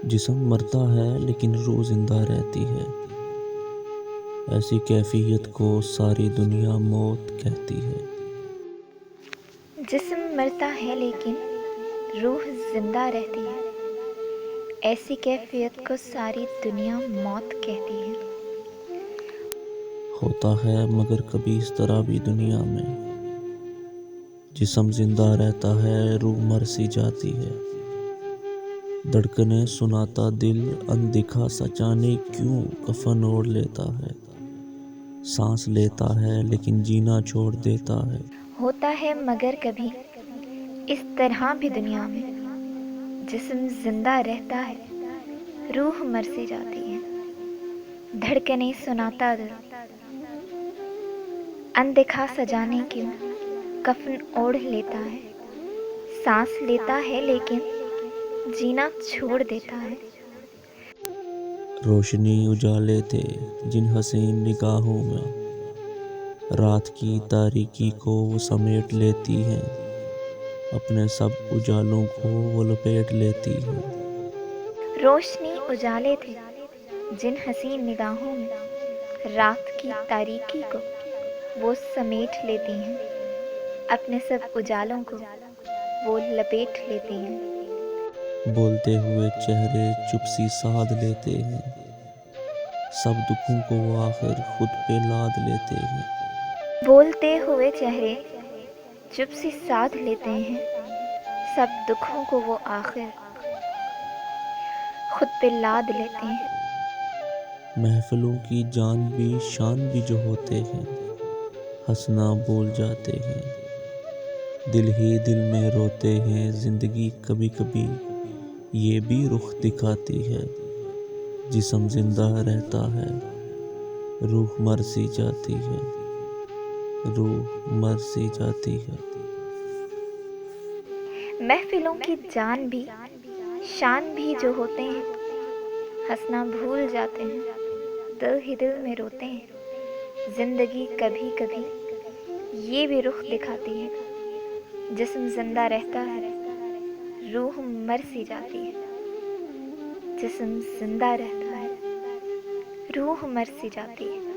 جسم مرتا ہے لیکن روح زندہ رہتی ہے، ایسی کیفیت کو ساری دنیا موت کہتی ہے۔ جسم مرتا ہے لیکن روح زندہ رہتی ہے، ایسی کیفیت کو ساری دنیا موت کہتی ہے۔ ہوتا ہے مگر کبھی اس طرح بھی دنیا میں، جسم زندہ رہتا ہے روح مر سی جاتی ہے۔ دھڑکنیں سناتا دل اندیکھا سچانے کیوں کفن اوڑھ لیتا ہے، سانس لیتا ہے لیکن جینا چھوڑ دیتا ہے۔ ہوتا ہے مگر کبھی اس طرح بھی دنیا میں، جسم زندہ رہتا ہے روح مر سی جاتی ہے۔ دھڑکنیں سناتا دل اندیکھا سجانے کیوں کفن اوڑھ لیتا ہے، سانس لیتا ہے لیکن جینا چھوڑ دیتا ہے۔ روشنی اجالے تھے جن حسین نگاہوں میں، رات کی تاریکی کو وہ سمیٹ لیتی ہیں، اپنے سب اجالوں کو وہ لپیٹ لیتی ہیں۔ روشنی اجالے تھے جن حسین نگاہوں میں، رات کی تاریکی کو وہ سمیٹ لیتی ہیں، اپنے سب اجالوں کو وہ لپیٹ لیتی ہیں۔ بولتے ہوئے چہرے چپ سی سادھ لیتے ہیں، سب دکھوں کو وہ آخر خود پہ لاد لیتے ہیں۔ بولتے ہوئے چہرے چپ سی سادھ لیتے ہیں، سب دکھوں کو وہ آخر خود پہ لاد لیتے ہیں۔ محفلوں کی جان بھی شان بھی جو ہوتے ہیں، ہنسنا بھول جاتے ہیں، دل ہی دل میں روتے ہیں۔ زندگی کبھی کبھی یہ بھی رخ دکھاتی ہے، جسم زندہ رہتا ہے روح مر سی جاتی ہے، روح مر سی جاتی ہے۔ محفلوں کی جان بھی شان بھی جو ہوتے ہیں، ہنسنا بھول جاتے ہیں، دل ہی دل میں روتے ہیں۔ زندگی کبھی کبھی یہ بھی رخ دکھاتی ہے، جسم زندہ رہتا ہے روح مر سی جاتی ہے۔ جسم زندہ رہتا ہے روح مر سی جاتی ہے۔